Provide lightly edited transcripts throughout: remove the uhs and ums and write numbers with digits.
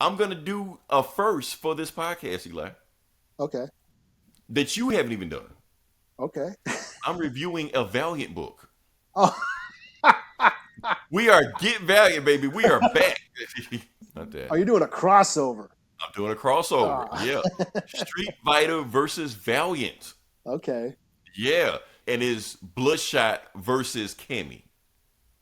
I'm going to do a first for this podcast, Eli, Okay. that you haven't even done. Okay. I'm reviewing a Valiant book. Oh. We are Get Valiant, baby. We are back. Not that. Are you doing a crossover? I'm doing a crossover. Ah. Yeah. Street Fighter versus Valiant. Okay. Yeah. And it's Bloodshot versus Cammy.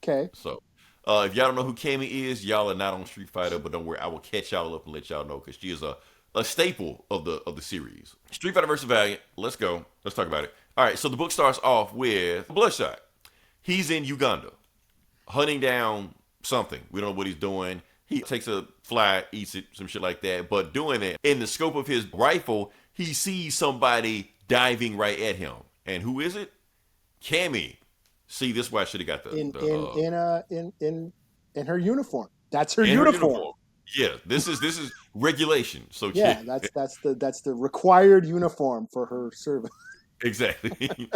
Okay. So, if y'all don't know who Cammy is, y'all are not on Street Fighter, but don't worry, I will catch y'all up and let y'all know because she is a staple of the series. Street Fighter versus Valiant. Let's go. Let's talk about it. All right. So the book starts off with Bloodshot. He's in Uganda, hunting down something. We don't know what he's doing. He takes a fly, eats it, some shit like that. But doing it in the scope of his rifle, he sees somebody diving right at him. And who is it? Cammy. See, this is why I should have got in her uniform. That's her in her uniform. Yeah, this is regulation. So Yeah, that's the required uniform for her service. Exactly.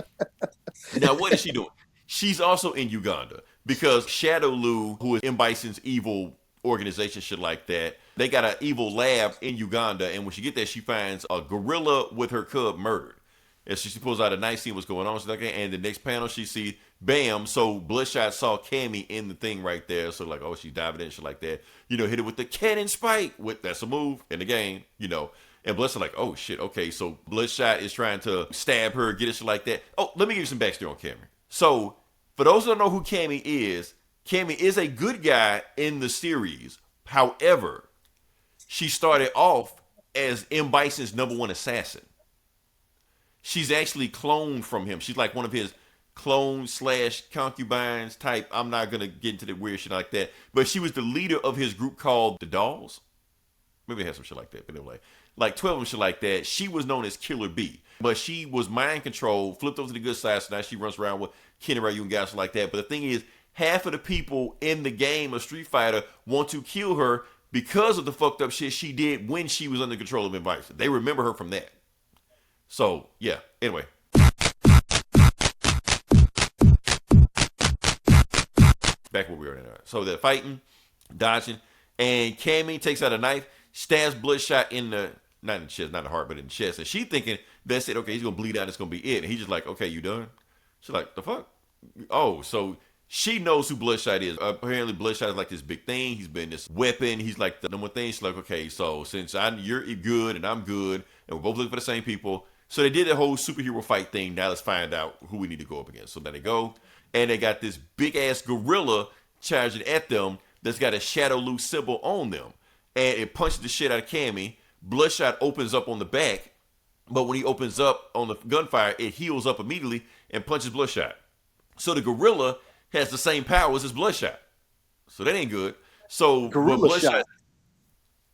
Now, what is she doing? She's also in Uganda because Shadaloo, who is M. Bison's evil organization, shit like that, they got an evil lab in Uganda, and when she get there, she finds a gorilla with her cub murdered. And she pulls out a knife, seeing what's going on. She's like, and the next panel, she sees, bam, so Bloodshot saw Cammy in the thing right there. So like, oh, she's diving in, shit like that. You know, hit it with the cannon spike. That's a move in the game, you know. And Bloodshot like, oh, shit, okay. So Bloodshot is trying to stab her, get it, shit like that. Oh, let me give you some backstory on Cammy. So, for those who don't know who Cammy is a good guy in the series. However, she started off as M. Bison's #1 assassin. She's actually cloned from him. She's like one of his clone / concubines type. I'm not going to get into the weird shit like that. But she was the leader of his group called the Dolls. Maybe they had some shit like that. But anyway, like 12 of them shit like that. She was known as Killer B. But she was mind controlled, flipped over to the good side. So now she runs around with Kenny Ryu and guys like that. But the thing is, half of the people in the game of Street Fighter want to kill her because of the fucked up shit she did when she was under control of M. Bison. They remember her from that. So, yeah. Anyway. Back where we are now. So they're fighting, dodging, and Cammy takes out a knife, stabs Bloodshot in the, not in the chest, not the heart, but in the chest. And she thinking, that's it, okay, he's going to bleed out, it's going to be it. And he's just like, okay, you done? She's like, the fuck? Oh, so she knows who Bloodshot is. Apparently, Bloodshot is like this big thing. He's been this weapon. He's like the number one thing. She's like, okay, so since you're good and I'm good, and we're both looking for the same people, so they did the whole superhero fight thing. Now let's find out who we need to go up against. So then they go, and they got this big-ass gorilla charging at them that's got a Shadaloo symbol on them. And it punches the shit out of Cammy. Bloodshot opens up on the back, but when he opens up on the gunfire, it heals up immediately and punches Bloodshot. So the gorilla has the same powers as Bloodshot. So that ain't good. So Gorilla Bloodshot, shot.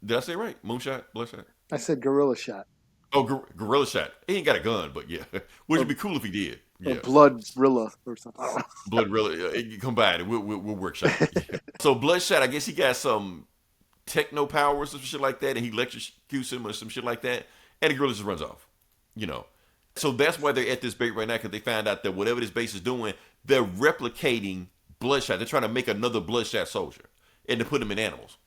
did I say right? Moonshot? Bloodshot? I said gorilla shot. Oh, Gorilla Shot. He ain't got a gun, but yeah. Which would be cool if he did. Yeah. Bloodrilla or something. Blood really combined. We'll workshop it. Yeah. So Bloodshot, I guess he got some techno powers or some shit like that, and he electrocutes him or some shit like that, and the gorilla just runs off. You know. So that's why they're at this base right now, because they found out that whatever this base is doing, they're replicating Bloodshot. They're trying to make another Bloodshot soldier and to put them in animals.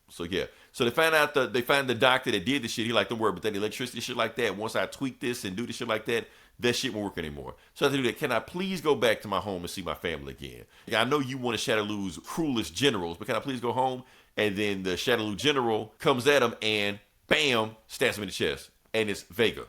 So yeah. So they find out they find the doctor that did the shit. He like, don't worry about that electricity shit like that. Once I tweak this and do the shit like that, that shit won't work anymore. So I have to do that. Can I please go back to my home and see my family again? I know you one of Shadaloo's cruelest generals, but can I please go home? And then the Shadaloo general comes at him and bam, stabs him in the chest. And it's Vega.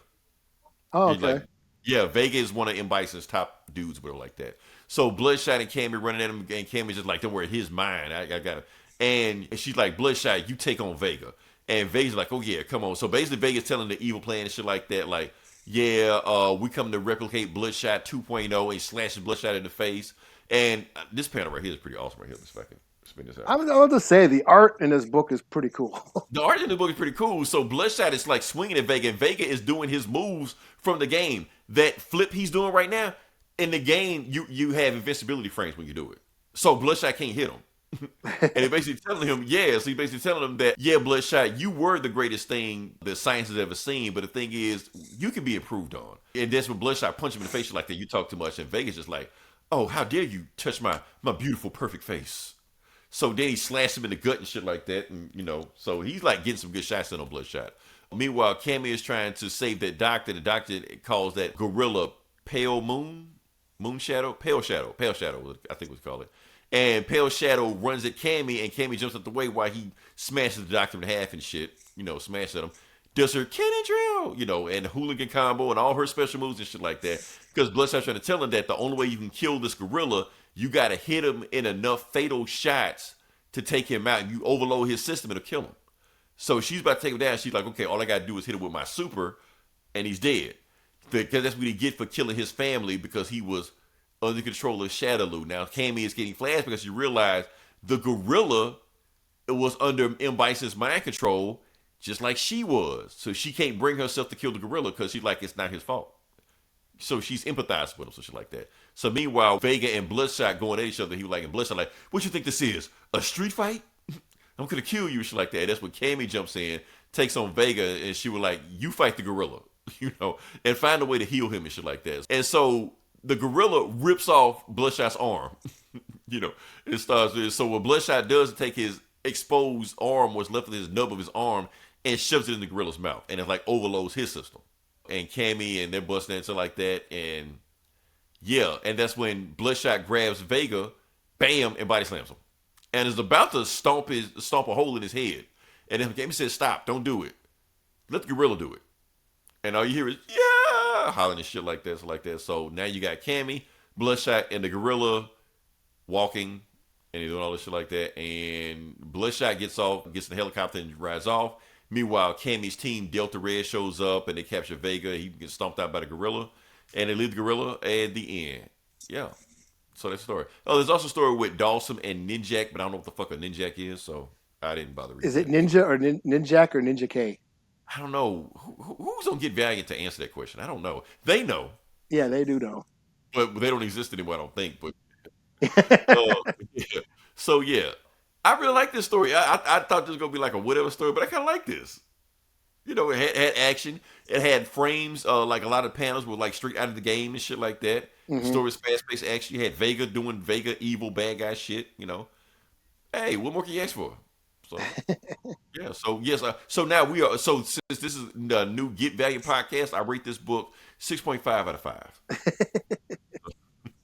Oh, okay. Like, yeah, Vega is one of M. Bison's top dudes, but like that. So Bloodshot and Cammy running at him, and Cammy's just like, don't worry, he's mine. I got it. And she's like, Bloodshot, you take on Vega. And Vega's like, oh yeah, come on. So basically Vega's telling the evil plan and shit like that, like, yeah, we come to replicate Bloodshot 2.0, and slashes Bloodshot in the face. And this panel right here is pretty awesome right here. Let's fucking spin this out. I'm going to say the art in this book is pretty cool. The art in the book is pretty cool. So Bloodshot is like swinging at Vega, and Vega is doing his moves from the game. That flip he's doing right now, in the game, you have invincibility frames when you do it. So Bloodshot can't hit him. And he basically telling him, yeah, so he basically telling him that, yeah, Bloodshot, you were the greatest thing that science has ever seen, but the thing is, you can be improved on. And that's when Bloodshot punch him in the face like that, you talk too much, and Vega's just like, oh, how dare you touch my beautiful, perfect face. So then he slashed him in the gut and shit like that, and so he's like getting some good shots in on Bloodshot. Meanwhile, Cammy is trying to save that doctor. The doctor calls that gorilla Pale Moon, Moon Shadow, Pale Shadow, I think we call it. And Pale Shadow runs at Cammy, and Cammy jumps out the way while he smashes the doctor in half and shit. Smashes at him. Does her cannon drill, and hooligan combo and all her special moves and shit like that. Because Bloodshot's trying to tell him that the only way you can kill this gorilla, you got to hit him in enough fatal shots to take him out. You overload his system, it'll kill him. So she's about to take him down. She's like, okay, all I got to do is hit him with my super, and he's dead. Because that's what he get for killing his family because he was under control of Shadaloo. Now, Cammy is getting flashed because she realized the gorilla was under M. Bison's mind control just like she was. So she can't bring herself to kill the gorilla because she's like, it's not his fault. So she's empathized with him, so shit like that. So meanwhile, Vega and Bloodshot going at each other. He was like, and Bloodshot like, what you think this is? A street fight? I'm gonna kill you, shit like that. That's when Cammy jumps in, takes on Vega, and she was like, you fight the gorilla, and find a way to heal him and shit like that. And so the gorilla rips off Bloodshot's arm, it starts with, so what Bloodshot does is take his exposed arm, what's left of his nub of his arm, and shoves it in the gorilla's mouth, and it like overloads his system. And Cammy and they're busting into like that, and and that's when Bloodshot grabs Vega, bam, and body slams him, and is about to stomp a hole in his head, and then Cammy says, "Stop! Don't do it. Let the gorilla do it." And all you hear is hollering and shit like that. So now you got Cammy, Bloodshot, and the gorilla walking, and he's doing all this shit like that. And Bloodshot gets in the helicopter and rides off. Meanwhile, Cammy's team, Delta Red, shows up and they capture Vega. He gets stomped out by the gorilla. And they leave the gorilla at the end. Yeah. So that's the story. Oh, there's also a story with Dawson and Ninjak, but I don't know what the fuck a Ninjak is, so I didn't bother reading. Is it Ninja or Ninjak or Ninja K? I don't know. Who's going to get Valiant to answer that question? I don't know. They know. Yeah, they do know. But they don't exist anymore, I don't think. But yeah. So, yeah. I really like this story. I thought this was going to be like a whatever story, but I kind of like this. It had action. It had frames, like a lot of panels were like straight out of the game and shit like that. Mm-hmm. The story was fast-paced action. You had Vega doing Vega evil bad guy shit, Hey, what more can you ask for? So, yeah. So, yes. So now since this is the new Get Valiant podcast, I rate this book 6.5 out of 5.